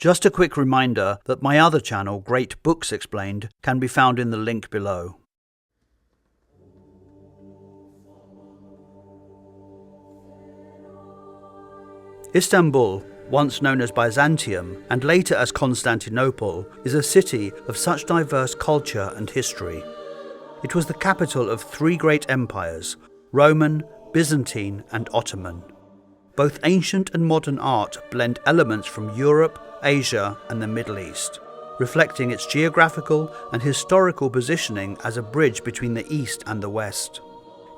Just a quick reminder that my other channel, Great Books Explained, can be found in the link below. Istanbul, once known as Byzantium and later as Constantinople, is a city of such diverse culture and history. It was the capital of three great empires, Roman, Byzantine and Ottoman. Both ancient and modern art blend elements from Europe, Asia and the Middle East, reflecting its geographical and historical positioning as a bridge between the East and the West.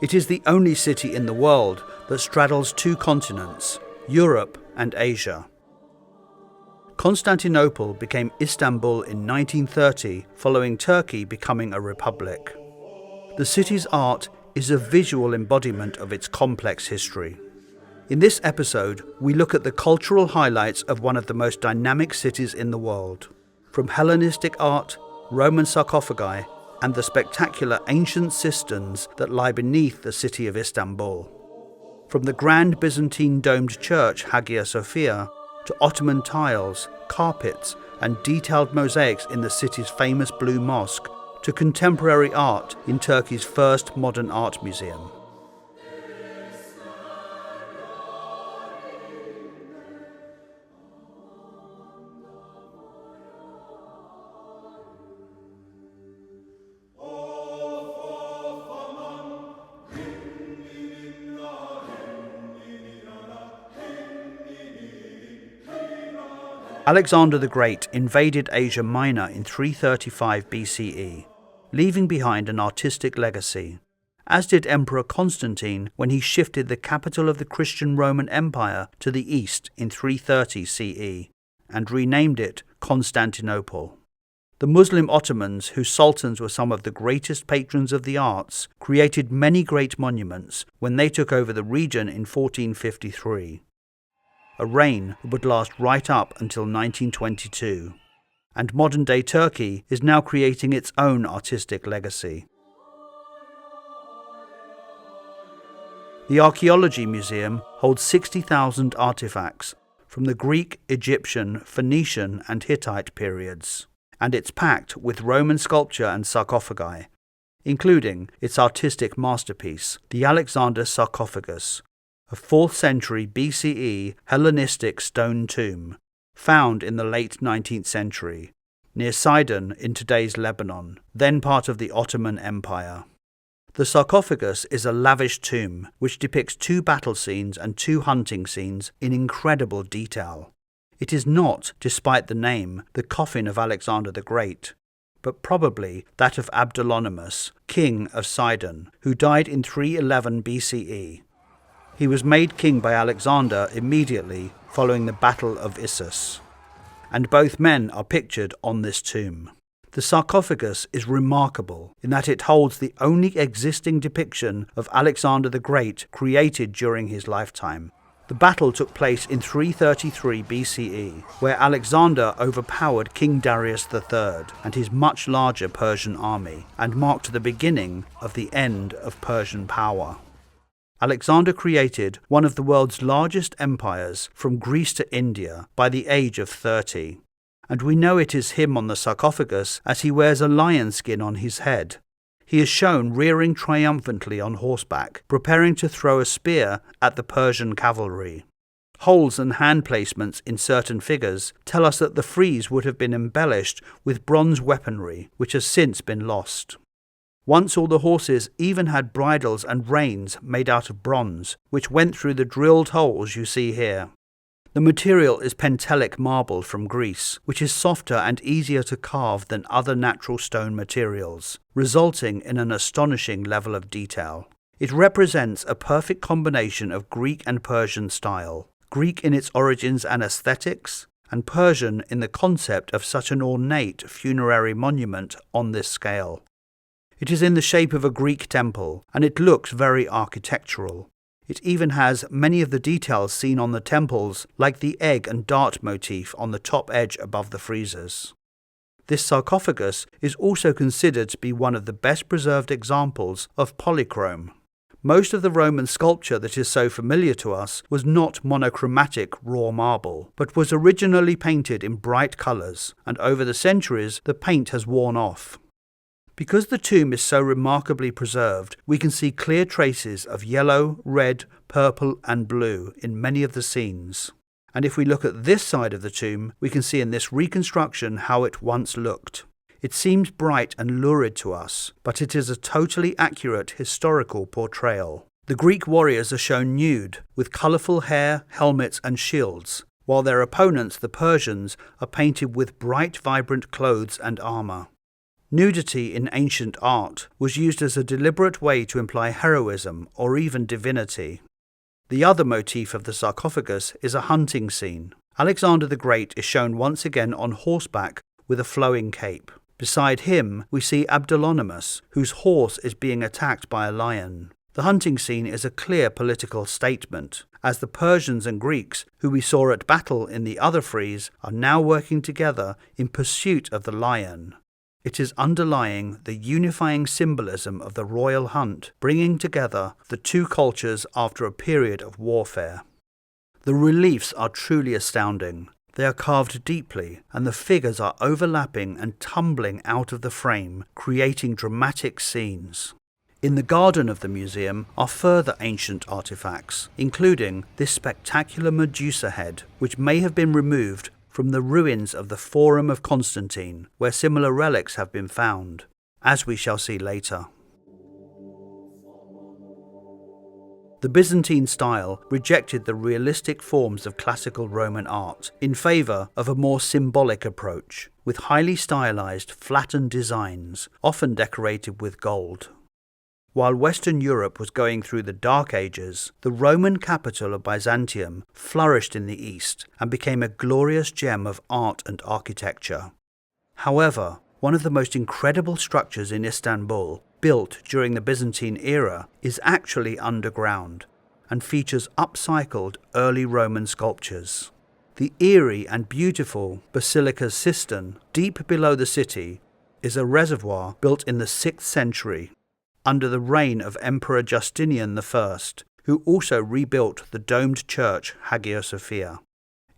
It is the only city in the world that straddles two continents, Europe and Asia. Constantinople became Istanbul in 1930 following Turkey becoming a republic. The city's art is a visual embodiment of its complex history. In this episode, we look at the cultural highlights of one of the most dynamic cities in the world, from Hellenistic art, Roman sarcophagi, and the spectacular ancient cisterns that lie beneath the city of Istanbul. From the grand Byzantine domed church Hagia Sophia to Ottoman tiles, carpets, and detailed mosaics in the city's famous Blue Mosque, to contemporary art in Turkey's first modern art museum. Alexander the Great invaded Asia Minor in 335 BCE, leaving behind an artistic legacy, as did Emperor Constantine when he shifted the capital of the Christian Roman Empire to the east in 330 CE, and renamed it Constantinople. The Muslim Ottomans, whose sultans were some of the greatest patrons of the arts, created many great monuments when they took over the region in 1453. A reign that would last right up until 1922, and modern-day Turkey is now creating its own artistic legacy. The Archaeology Museum holds 60,000 artifacts from the Greek, Egyptian, Phoenician and Hittite periods, and it's packed with Roman sculpture and sarcophagi, including its artistic masterpiece, the Alexander sarcophagus, a 4th century BCE Hellenistic stone tomb, found in the late 19th century, near Sidon in today's Lebanon, then part of the Ottoman Empire. The sarcophagus is a lavish tomb which depicts 2 battle scenes and 2 hunting scenes in incredible detail. It is not, despite the name, the coffin of Alexander the Great, but probably that of Abdolonymus, king of Sidon, who died in 311 BCE. He was made king by Alexander immediately following the Battle of Issus, and both men are pictured on this tomb. The sarcophagus is remarkable in that it holds the only existing depiction of Alexander the Great created during his lifetime. The battle took place in 333 BCE, where Alexander overpowered King Darius III and his much larger Persian army, and marked the beginning of the end of Persian power. Alexander created one of the world's largest empires from Greece to India by the age of 30, and we know it is him on the sarcophagus as he wears a lion skin on his head. He is shown rearing triumphantly on horseback, preparing to throw a spear at the Persian cavalry. Holes and hand placements in certain figures tell us that the frieze would have been embellished with bronze weaponry, which has since been lost. Once all the horses even had bridles and reins made out of bronze, which went through the drilled holes you see here. The material is Pentelic marble from Greece, which is softer and easier to carve than other natural stone materials, resulting in an astonishing level of detail. It represents a perfect combination of Greek and Persian style, Greek in its origins and aesthetics, and Persian in the concept of such an ornate funerary monument on this scale. It is in the shape of a Greek temple, and it looks very architectural. It even has many of the details seen on the temples, like the egg and dart motif on the top edge above the friezes. This sarcophagus is also considered to be one of the best preserved examples of polychrome. Most of the Roman sculpture that is so familiar to us was not monochromatic raw marble, but was originally painted in bright colours, and over the centuries the paint has worn off. Because the tomb is so remarkably preserved, we can see clear traces of yellow, red, purple and blue in many of the scenes. And if we look at this side of the tomb, we can see in this reconstruction how it once looked. It seems bright and lurid to us, but it is a totally accurate historical portrayal. The Greek warriors are shown nude, with colourful hair, helmets and shields, while their opponents, the Persians, are painted with bright, vibrant clothes and armour. Nudity in ancient art was used as a deliberate way to imply heroism or even divinity. The other motif of the sarcophagus is a hunting scene. Alexander the Great is shown once again on horseback with a flowing cape. Beside him, we see Abdolonymus, whose horse is being attacked by a lion. The hunting scene is a clear political statement, as the Persians and Greeks, who we saw at battle in the other frieze, are now working together in pursuit of the lion. It is underlying the unifying symbolism of the royal hunt, bringing together the two cultures after a period of warfare. The reliefs are truly astounding. They are carved deeply, and the figures are overlapping and tumbling out of the frame, creating dramatic scenes. In the garden of the museum are further ancient artifacts, including this spectacular Medusa head, which may have been removed from the ruins of the Forum of Constantine, where similar relics have been found, as we shall see later. The Byzantine style rejected the realistic forms of classical Roman art in favour of a more symbolic approach, with highly stylized, flattened designs, often decorated with gold. While Western Europe was going through the Dark Ages, the Roman capital of Byzantium flourished in the east and became a glorious gem of art and architecture. However, one of the most incredible structures in Istanbul, built during the Byzantine era, is actually underground and features upcycled early Roman sculptures. The eerie and beautiful Basilica's cistern, deep below the city, is a reservoir built in the 6th century under the reign of Emperor Justinian I, who also rebuilt the domed church Hagia Sophia.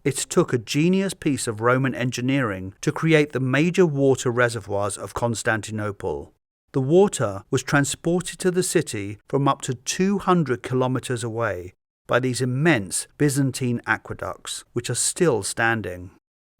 It took a genius piece of Roman engineering to create the major water reservoirs of Constantinople. The water was transported to the city from up to 200 kilometers away by these immense Byzantine aqueducts, which are still standing.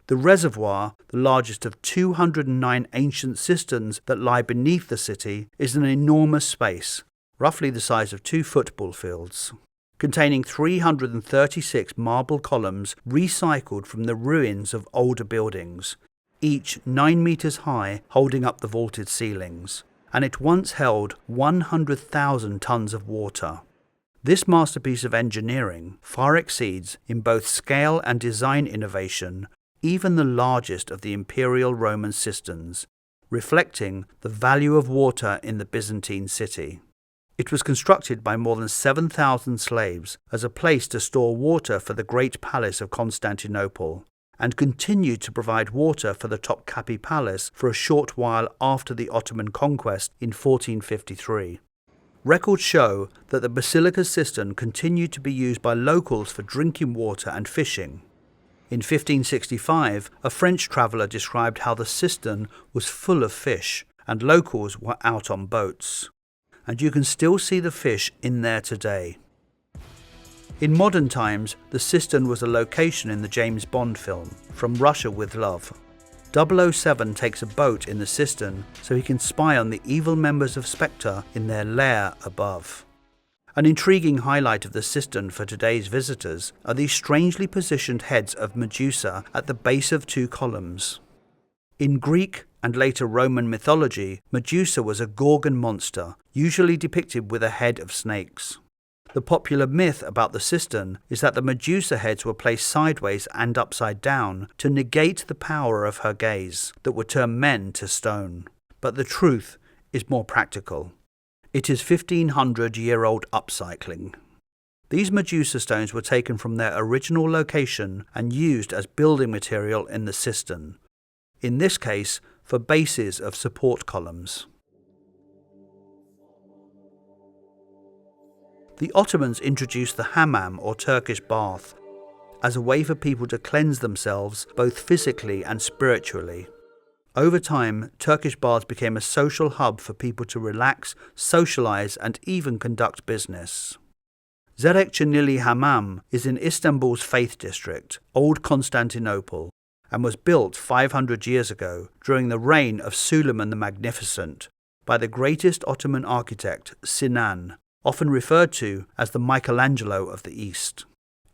The reservoir, the largest of 209 ancient cisterns that lie beneath the city, is an enormous space, roughly the size of 2 football fields, containing 336 marble columns recycled from the ruins of older buildings, each 9 meters high, holding up the vaulted ceilings, and it once held 100,000 tons of water. This masterpiece of engineering far exceeds, in both scale and design innovation, even the largest of the imperial Roman cisterns, reflecting the value of water in the Byzantine city. It was constructed by more than 7,000 slaves as a place to store water for the Great Palace of Constantinople, and continued to provide water for the Topkapi Palace for a short while after the Ottoman conquest in 1453. Records show that the Basilica's cistern continued to be used by locals for drinking water and fishing. In 1565, a French traveller described how the cistern was full of fish, and locals were out on boats. And you can still see the fish in there today. In modern times, the cistern was a location in the James Bond film, From Russia with Love. 007 takes a boat in the cistern so he can spy on the evil members of Spectre in their lair above. An intriguing highlight of the cistern for today's visitors are these strangely positioned heads of Medusa at the base of 2 columns. In Greek and later Roman mythology, Medusa was a Gorgon monster, usually depicted with a head of snakes. The popular myth about the cistern is that the Medusa heads were placed sideways and upside down to negate the power of her gaze that would turn men to stone. But the truth is more practical. It is 1500-year-old upcycling. These Medusa stones were taken from their original location and used as building material in the cistern, in this case for bases of support columns. The Ottomans introduced the hammam, or Turkish bath, as a way for people to cleanse themselves both physically and spiritually. Over time, Turkish baths became a social hub for people to relax, socialize, and even conduct business. Zerekçenili Hammam is in Istanbul's Faith District, Old Constantinople, and was built 500 years ago during the reign of Suleiman the Magnificent by the greatest Ottoman architect, Sinan, often referred to as the Michelangelo of the East.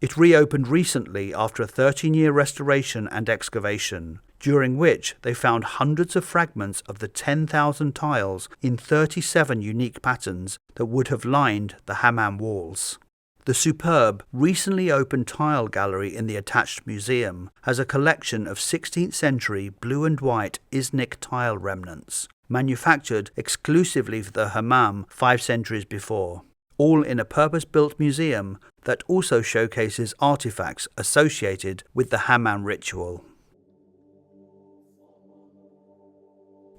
It reopened recently after a 13-year restoration and excavation, during which they found hundreds of fragments of the 10,000 tiles in 37 unique patterns that would have lined the hammam walls. The superb, recently opened tile gallery in the attached museum has a collection of 16th century blue and white Iznik tile remnants, manufactured exclusively for the hammam 5 centuries before, all in a purpose-built museum that also showcases artifacts associated with the hammam ritual.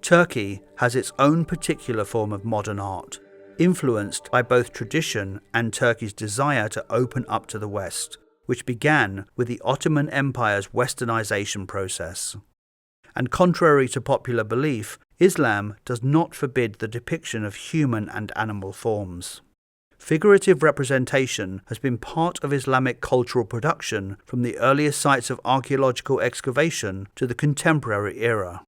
Turkey has its own particular form of modern art, influenced by both tradition and Turkey's desire to open up to the West, which began with the Ottoman Empire's westernization process. And contrary to popular belief, Islam does not forbid the depiction of human and animal forms. Figurative representation has been part of Islamic cultural production from the earliest sites of archaeological excavation to the contemporary era.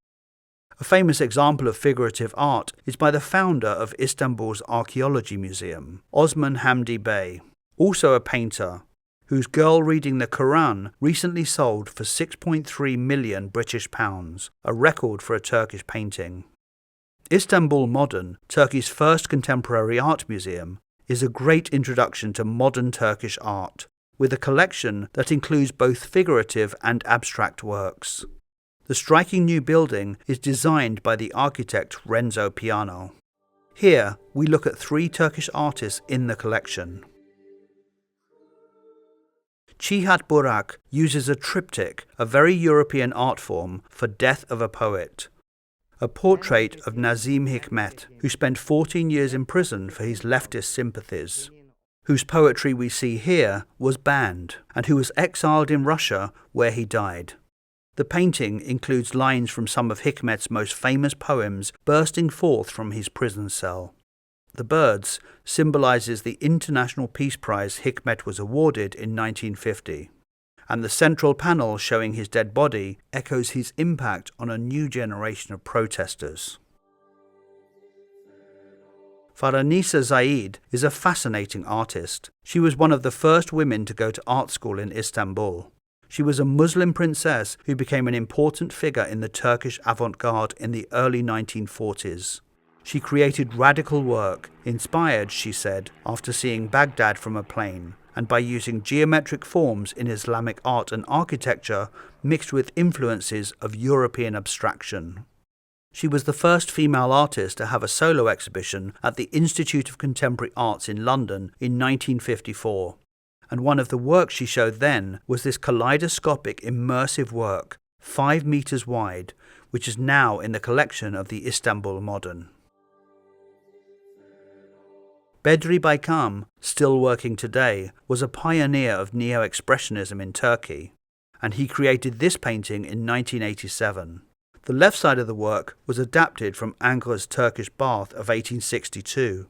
A famous example of figurative art is by the founder of Istanbul's Archaeology Museum, Osman Hamdi Bey, also a painter, whose Girl Reading the Quran recently sold for 6.3 million British pounds, a record for a Turkish painting. Istanbul Modern, Turkey's first contemporary art museum, is a great introduction to modern Turkish art, with a collection that includes both figurative and abstract works. The striking new building is designed by the architect Renzo Piano. Here, we look at 3 Turkish artists in the collection. Cihat Burak uses a triptych, a very European art form, for Death of a Poet, a portrait of Nazim Hikmet, who spent 14 years in prison for his leftist sympathies, whose poetry we see here was banned, and who was exiled in Russia, where he died. The painting includes lines from some of Hikmet's most famous poems bursting forth from his prison cell. The birds symbolizes the International Peace Prize Hikmet was awarded in 1950, and the central panel showing his dead body echoes his impact on a new generation of protesters. Faranisa Zaid is a fascinating artist. She was one of the first women to go to art school in Istanbul. She was a Muslim princess who became an important figure in the Turkish avant-garde in the early 1940s. She created radical work, inspired, she said, after seeing Baghdad from a plane, and by using geometric forms in Islamic art and architecture mixed with influences of European abstraction. She was the first female artist to have a solo exhibition at the Institute of Contemporary Arts in London in 1954. And one of the works she showed then was this kaleidoscopic immersive work, 5 meters wide, which is now in the collection of the Istanbul Modern. Bedri Baykam, still working today, was a pioneer of neo-expressionism in Turkey, and he created this painting in 1987. The left side of the work was adapted from Ingres's Turkish bath of 1862.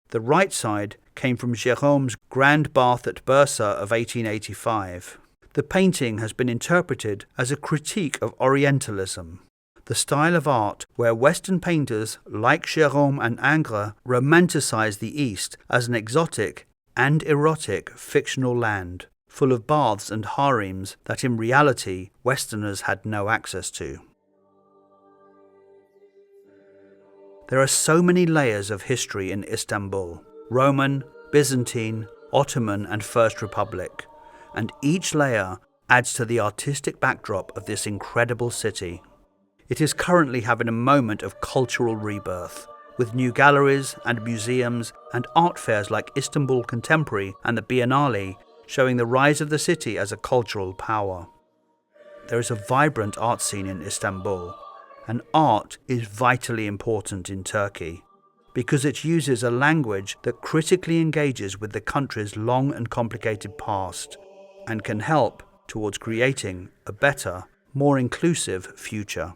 The right side came from Jérôme's Grand Bath at Bursa of 1885. The painting has been interpreted as a critique of Orientalism, the style of art where Western painters like Jérôme and Ingres romanticize the East as an exotic and erotic fictional land, full of baths and harems that in reality Westerners had no access to. There are so many layers of history in Istanbul: Roman, Byzantine, Ottoman and First Republic, and each layer adds to the artistic backdrop of this incredible city. It is currently having a moment of cultural rebirth, with new galleries and museums and art fairs like Istanbul Contemporary and the Biennale showing the rise of the city as a cultural power. There is a vibrant art scene in Istanbul, and art is vitally important in Turkey, because it uses a language that critically engages with the country's long and complicated past and can help towards creating a better, more inclusive future.